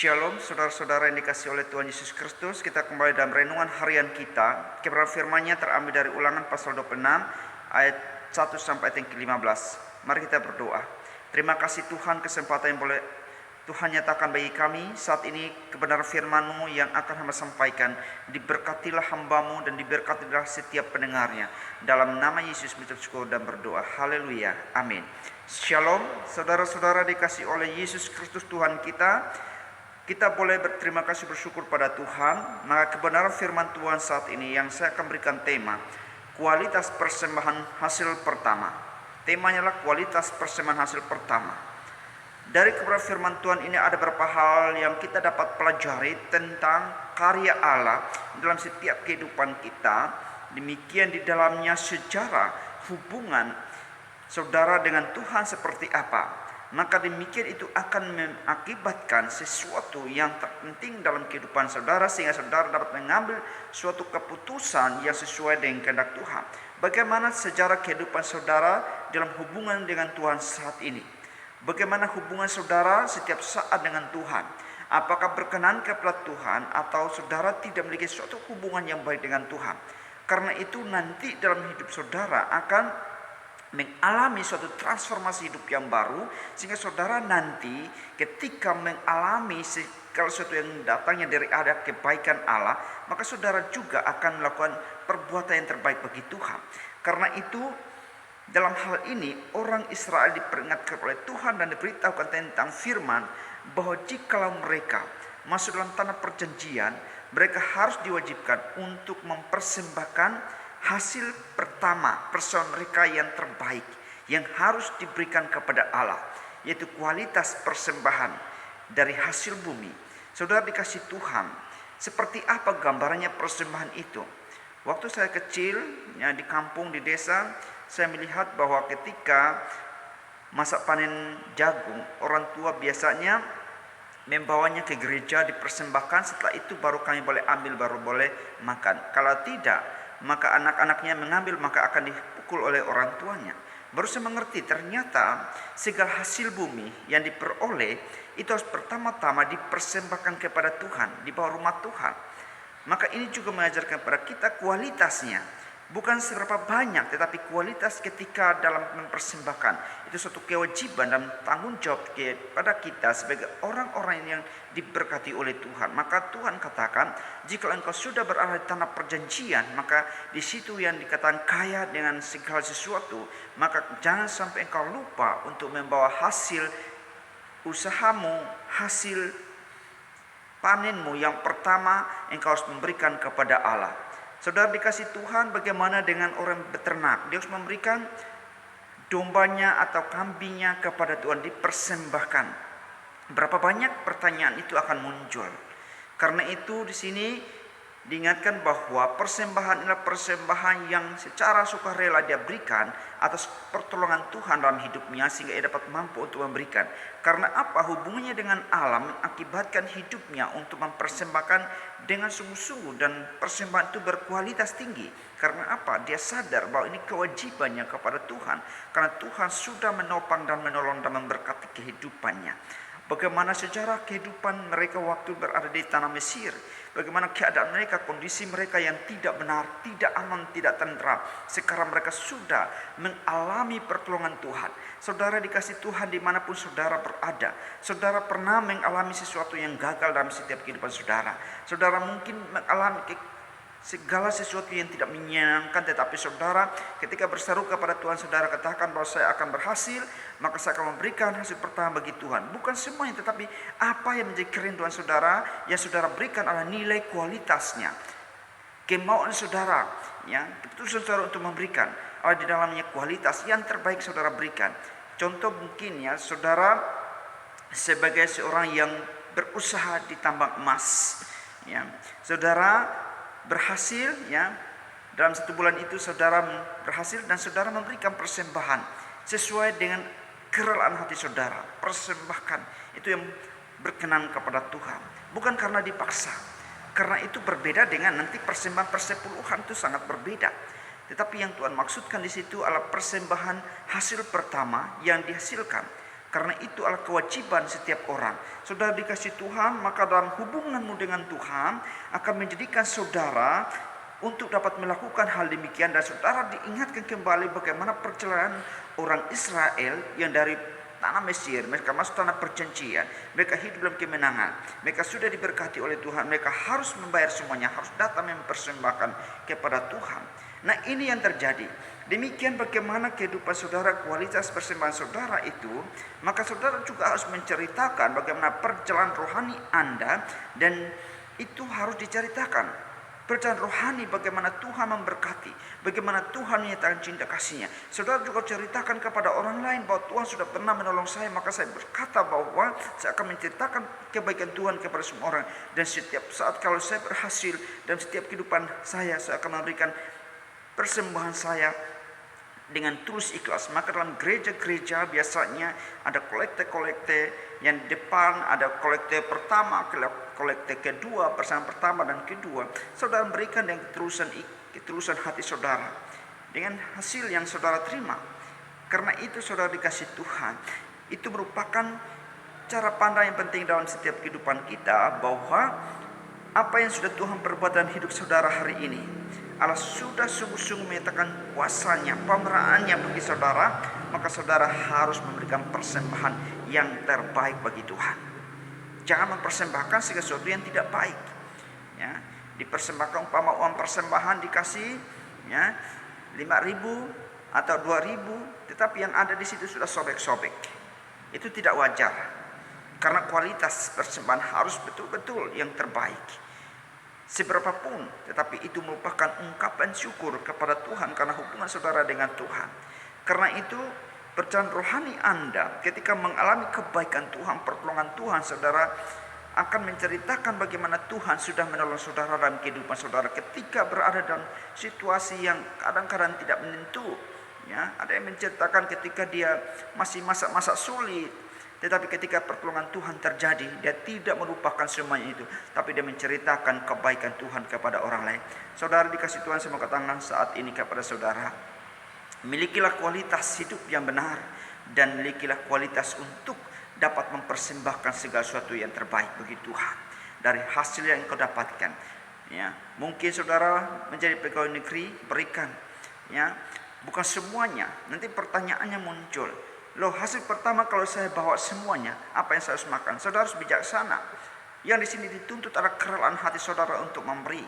Shalom saudara-saudara yang dikasihi oleh Tuhan Yesus Kristus. Kita kembali dalam renungan harian kita. Kebenaran firman-Nya terambil dari Ulangan pasal 26 ayat 1 sampai ayat yang ke-15. Mari kita berdoa. Terima kasih Tuhan, kesempatan yang boleh Tuhan nyatakan bagi kami saat ini, kebenaran firman-Mu yang akan hamba sampaikan. Diberkatilah hamba-Mu dan diberkatilah setiap pendengarnya. Dalam nama Yesus bersyukur dan berdoa. Haleluya. Amin. Shalom saudara-saudara dikasihi oleh Yesus Kristus Tuhan kita. Kita boleh berterima kasih bersyukur pada Tuhan. Maka kebenaran firman Tuhan saat ini yang saya akan berikan tema kualitas persembahan hasil pertama. Temanya adalah kualitas persembahan hasil pertama. Dari kebenaran firman Tuhan ini ada beberapa hal yang kita dapat pelajari tentang karya Allah dalam setiap kehidupan kita. Demikian di dalamnya sejarah hubungan saudara dengan Tuhan seperti apa. Maka demikian itu akan mengakibatkan sesuatu yang terpenting dalam kehidupan saudara, sehingga saudara dapat mengambil suatu keputusan yang sesuai dengan kehendak Tuhan. Bagaimana sejarah kehidupan saudara dalam hubungan dengan Tuhan saat ini? Bagaimana hubungan saudara setiap saat dengan Tuhan? Apakah berkenan kepada Tuhan atau saudara tidak memiliki suatu hubungan yang baik dengan Tuhan? Karena itu nanti dalam hidup saudara akan mengalami suatu transformasi hidup yang baru, sehingga saudara nanti ketika mengalami segala sesuatu yang datangnya dari ada kebaikan Allah, maka saudara juga akan melakukan perbuatan yang terbaik bagi Tuhan. Karena itu dalam hal ini orang Israel diperingatkan oleh Tuhan dan diberitahukan tentang firman bahwa jikalau mereka masuk dalam tanah perjanjian, mereka harus diwajibkan untuk mempersembahkan hasil pertama persembahan mereka yang terbaik yang harus diberikan kepada Allah, yaitu kualitas persembahan dari hasil bumi. Saudara dikasih Tuhan, seperti apa gambarannya persembahan itu? Waktu saya kecil ya, di kampung, di desa, saya melihat bahwa ketika masa panen jagung, orang tua biasanya membawanya ke gereja dipersembahkan. Setelah itu baru kami boleh ambil, baru boleh makan. Kalau tidak, maka anak-anaknya mengambil, maka akan dipukul oleh orang tuanya. Baru saya mengerti ternyata segala hasil bumi yang diperoleh itu harus pertama-tama dipersembahkan kepada Tuhan, di bawah rumah Tuhan. Maka ini juga mengajarkan kepada kita kualitasnya, bukan seberapa banyak, tetapi kualitas ketika dalam mempersembahkan. Itu suatu kewajiban dan tanggung jawab kepada kita sebagai orang-orang yang diberkati oleh Tuhan. Maka Tuhan katakan, jika engkau sudah berada di tanah perjanjian, maka di situ yang dikatakan kaya dengan segala sesuatu, maka jangan sampai engkau lupa untuk membawa hasil usahamu, hasil panenmu yang pertama engkau harus memberikan kepada Allah. Saudara dikasih Tuhan, bagaimana dengan orang beternak? Dia harus memberikan dombanya atau kambingnya kepada Tuhan, dipersembahkan. Berapa banyak pertanyaan itu akan muncul. Karena itu di sini diingatkan bahwa persembahan adalah persembahan yang secara sukarela dia berikan atas pertolongan Tuhan dalam hidupnya, sehingga ia dapat mampu untuk memberikan. Karena apa? Hubungannya dengan alam mengakibatkan hidupnya untuk mempersembahkan dengan sungguh-sungguh, dan persembahan itu berkualitas tinggi. Karena apa? Dia sadar bahwa ini kewajibannya kepada Tuhan, karena Tuhan sudah menopang dan menolong dan memberkati kehidupannya. Bagaimana sejarah kehidupan mereka waktu berada di tanah Mesir, bagaimana keadaan mereka, kondisi mereka yang tidak benar, tidak aman, tidak tentram. Sekarang mereka sudah mengalami pertolongan Tuhan. Saudara dikasih Tuhan, dimanapun saudara berada, saudara pernah mengalami sesuatu yang gagal dalam setiap kehidupan saudara. Saudara mungkin mengalami segala sesuatu yang tidak menyenangkan, tetapi saudara ketika berseru kepada Tuhan, saudara katakan bahwa saya akan berhasil, maka saya akan memberikan hasil pertama bagi Tuhan. Bukan semuanya, tetapi apa yang menjadi kerinduan saudara, yang saudara berikan adalah nilai kualitasnya. Kemauan saudara, ya, keputusan saudara untuk memberikan, ada di dalamnya kualitas yang terbaik saudara berikan. Contoh mungkin ya, saudara sebagai seorang yang berusaha di tambang emas, ya, saudara berhasil, ya, dalam 1 bulan itu saudara berhasil dan saudara memberikan persembahan sesuai dengan kerelaan hati saudara. Persembahkan itu yang berkenan kepada Tuhan, bukan karena dipaksa. Karena itu berbeda dengan nanti persembahan persepuluhan, itu sangat berbeda. Tetapi yang Tuhan maksudkan di situ adalah persembahan hasil pertama yang dihasilkan. Karena itu adalah kewajiban setiap orang. Saudara dikasih Tuhan, maka dalam hubunganmu dengan Tuhan akan menjadikan saudara untuk dapat melakukan hal demikian. Dan saudara diingatkan kembali bagaimana perjalanan orang Israel yang dari tanah Mesir, mereka masuk tanah perjanjian, mereka hidup dalam kemenangan, mereka sudah diberkati oleh Tuhan, mereka harus membayar semuanya, harus datang mempersembahkan kepada Tuhan. Nah, ini yang terjadi. Demikian bagaimana kehidupan saudara, kualitas persembahan saudara itu, maka saudara juga harus menceritakan bagaimana perjalanan rohani Anda, dan itu harus diceritakan. Perjalanan rohani bagaimana Tuhan memberkati, bagaimana Tuhan menyatakan cinta kasih-Nya. Saudara juga ceritakan kepada orang lain bahwa Tuhan sudah pernah menolong saya, maka saya berkata bahwa saya akan menceritakan kebaikan Tuhan kepada semua orang. Dan setiap saat kalau saya berhasil dalam setiap kehidupan saya akan memberikan persembahan saya dengan tulus ikhlas. Maka dalam gereja-gereja biasanya ada kolekte-kolekte yang di depan, ada kolekte pertama, kolekte kedua, persembahan pertama dan kedua. Saudara berikan dengan ketulusan hati saudara, dengan hasil yang saudara terima. Karena itu saudara dikasih Tuhan, itu merupakan cara pandang yang penting dalam setiap kehidupan kita, bahwa apa yang sudah Tuhan perbuat dalam hidup saudara hari ini Allah sudah sungguh-sungguh menyatakan kuasanya, pemeraannya bagi saudara, maka saudara harus memberikan persembahan yang terbaik bagi Tuhan. Jangan mempersembahkan segala sesuatu yang tidak baik. Ya, dipersembahkan umpama uang persembahan dikasih ya 5.000 atau 2.000, tetapi yang ada di situ sudah sobek-sobek. Itu tidak wajar. Karena kualitas persembahan harus betul-betul yang terbaik. Seberapapun, tetapi itu merupakan ungkapan syukur kepada Tuhan karena hubungan saudara dengan Tuhan. Karena itu perjalanan rohani Anda ketika mengalami kebaikan Tuhan, pertolongan Tuhan, saudara akan menceritakan bagaimana Tuhan sudah menolong saudara dalam kehidupan saudara ketika berada dalam situasi yang kadang-kadang tidak menentu. Ya, ada yang menceritakan ketika dia masih masa-masa sulit, tetapi ketika pertolongan Tuhan terjadi, dia tidak melupakan semuanya itu, tapi dia menceritakan kebaikan Tuhan kepada orang lain. Saudara dikasih Tuhan, saya mau katakan saat ini kepada saudara, milikilah kualitas hidup yang benar, dan milikilah kualitas untuk dapat mempersembahkan segala sesuatu yang terbaik bagi Tuhan dari hasil yang kau dapatkan. Ya, mungkin saudara menjadi pegawai negeri, berikan. Ya, bukan semuanya. Nanti pertanyaannya muncul. Loh, hasil pertama kalau saya bawa semuanya, apa yang saya harus makan? Saudara harus bijaksana. Yang di sini dituntut adalah kerelaan hati saudara untuk memberi,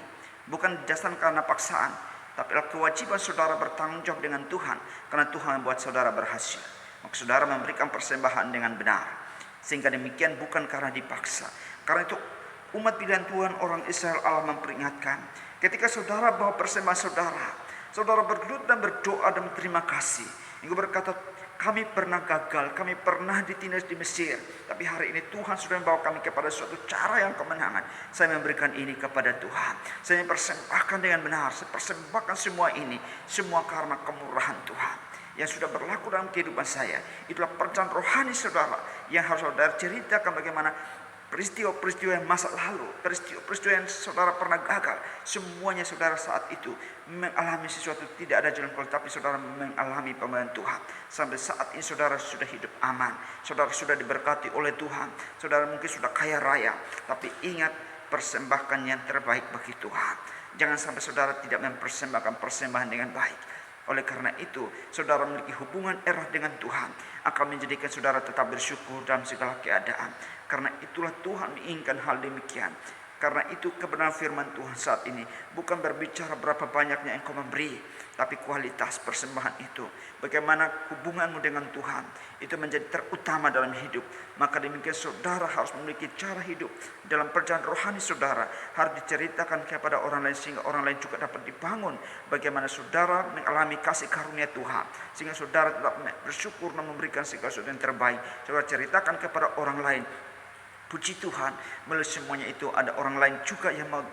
bukan didasarkan karena paksaan, tapi adalah kewajiban saudara bertanggung jawab dengan Tuhan, karena Tuhan membuat saudara berhasil. Maka saudara memberikan persembahan dengan benar, sehingga demikian bukan karena dipaksa. Karena itu umat pilihan Tuhan orang Israel, Allah memperingatkan, ketika saudara bawa persembahan saudara, saudara bergelut dan berdoa dan berterima kasih. Engkau berkata, kami pernah gagal, kami pernah ditindas di Mesir, tapi hari ini Tuhan sudah membawa kami kepada suatu cara yang kemenangan. Saya memberikan ini kepada Tuhan. Saya persembahkan dengan benar. Saya persembahkan semua ini, semua karena kemurahan Tuhan yang sudah berlaku dalam kehidupan saya. Itulah perjalanan rohani saudara yang harus saudara ceritakan bagaimana peristiwa-peristiwa yang masa lalu, peristiwa-peristiwa yang saudara pernah gagal, semuanya saudara saat itu mengalami sesuatu, tidak ada jalan keluar, tapi saudara mengalami pembantuan Tuhan. Sampai saat ini saudara sudah hidup aman, saudara sudah diberkati oleh Tuhan, saudara mungkin sudah kaya raya, tapi ingat, persembahkan yang terbaik bagi Tuhan. Jangan sampai saudara tidak mempersembahkan persembahan dengan baik. Oleh karena itu, saudara memiliki hubungan erat dengan Tuhan akan menjadikan saudara tetap bersyukur dalam segala keadaan. Karena itulah Tuhan menginginkan hal demikian. Karena itu kebenaran firman Tuhan saat ini bukan berbicara berapa banyaknya engkau memberi, tapi kualitas persembahan itu. Bagaimana hubunganmu dengan Tuhan itu menjadi terutama dalam hidup. Maka demikian saudara harus memiliki cara hidup dalam perjalanan rohani saudara, harus diceritakan kepada orang lain sehingga orang lain juga dapat dibangun. Bagaimana saudara mengalami kasih karunia Tuhan sehingga saudara tetap bersyukur dan memberikan segala sesuatu yang terbaik. Saudara ceritakan kepada orang lain. Puji Tuhan, melalui semuanya itu ada orang lain juga yang mau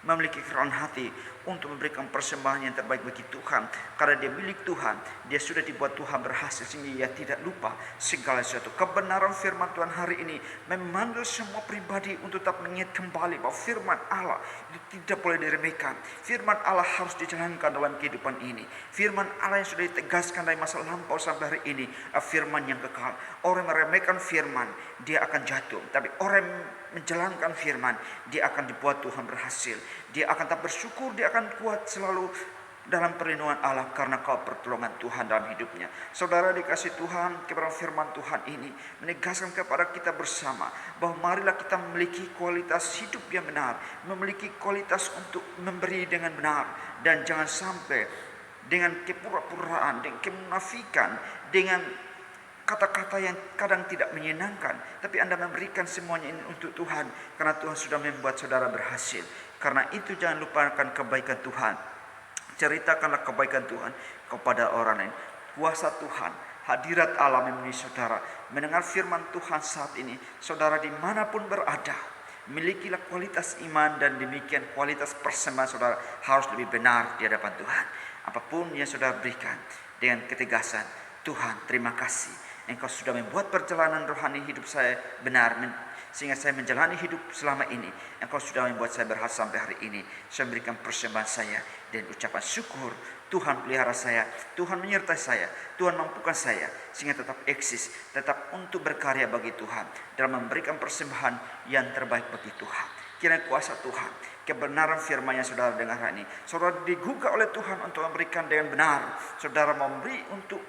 memiliki kerelaan hati untuk memberikan persembahan yang terbaik bagi Tuhan. Karena dia milik Tuhan, dia sudah dibuat Tuhan berhasil sehingga ia tidak lupa segala sesuatu. Kebenaran firman Tuhan hari ini memanggil semua pribadi untuk tetap mengingat kembali bahwa firman Allah itu tidak boleh diremehkan. Firman Allah harus dijalankan dalam kehidupan ini. Firman Allah yang sudah ditegaskan dari masa lampau sampai hari ini, firman yang kekal. Orang yang meremehkan firman, dia akan jatuh. Tapi orang yang menjalankan firman, dia akan dibuat Tuhan berhasil. Dia akan tetap bersyukur, dia akan kuat selalu dalam perlindungan Allah karena kau pertolongan Tuhan dalam hidupnya. Saudara dikasih Tuhan, kebenaran firman Tuhan ini menegaskan kepada kita bersama bahwa marilah kita memiliki kualitas hidup yang benar, memiliki kualitas untuk memberi dengan benar, dan jangan sampai dengan kepura-puraan, dengan kemunafikan, dengan kata-kata yang kadang tidak menyenangkan, tapi Anda memberikan semuanya ini untuk Tuhan, karena Tuhan sudah membuat saudara berhasil. Karena itu jangan lupakan kebaikan Tuhan. Ceritakanlah kebaikan Tuhan kepada orang lain. Kuasa Tuhan, hadirat Allah memenuhi saudara. Mendengar firman Tuhan saat ini, saudara dimanapun berada, milikilah kualitas iman, dan demikian kualitas persembahan saudara harus lebih benar di hadapan Tuhan. Apapun yang saudara berikan dengan ketegasan, Tuhan terima kasih. Engkau sudah membuat perjalanan rohani hidup saya benar, sehingga saya menjalani hidup selama ini. Engkau sudah membuat saya berhasil sampai hari ini. Saya memberikan persembahan saya dan ucapan syukur. Tuhan pelihara saya, Tuhan menyertai saya, Tuhan mampukan saya sehingga tetap eksis, tetap untuk berkarya bagi Tuhan dalam memberikan persembahan yang terbaik bagi Tuhan. Kiranya kuasa Tuhan, kebenaran firman yang saudara dengar hari ini, saudara digugah oleh Tuhan untuk memberikan dengan benar. Saudara memberi untuk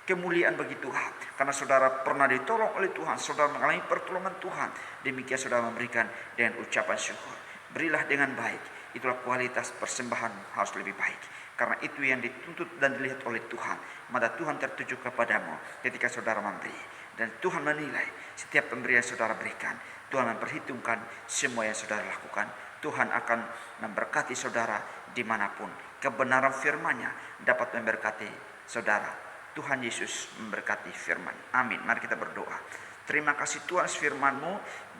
kemuliaan bagi Tuhan, karena saudara pernah ditolong oleh Tuhan, saudara mengalami pertolongan Tuhan. Demikian saudara memberikan dengan ucapan syukur. Berilah dengan baik, itulah kualitas persembahan harus lebih baik, karena itu yang dituntut dan dilihat oleh Tuhan. Mata Tuhan tertuju kepadamu ketika saudara memberi, dan Tuhan menilai setiap pemberian saudara berikan. Tuhan memperhitungkan semua yang saudara lakukan. Tuhan akan memberkati saudara dimanapun kebenaran firman-Nya dapat memberkati saudara. Tuhan Yesus memberkati firman. Amin. Mari kita berdoa. Terima kasih Tuhan firman-Mu.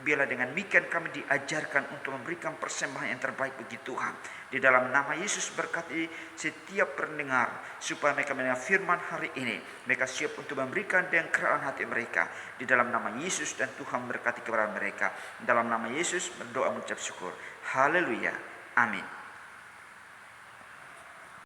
Biarlah dengan demikian kami diajarkan untuk memberikan persembahan yang terbaik bagi Tuhan. Di dalam nama Yesus berkati setiap pendengar, supaya mereka mendengar firman hari ini, mereka siap untuk memberikan dengan kerelaan hati mereka. Di dalam nama Yesus, dan Tuhan berkati kepada mereka. Dalam nama Yesus berdoa mengucap syukur. Haleluya. Amin.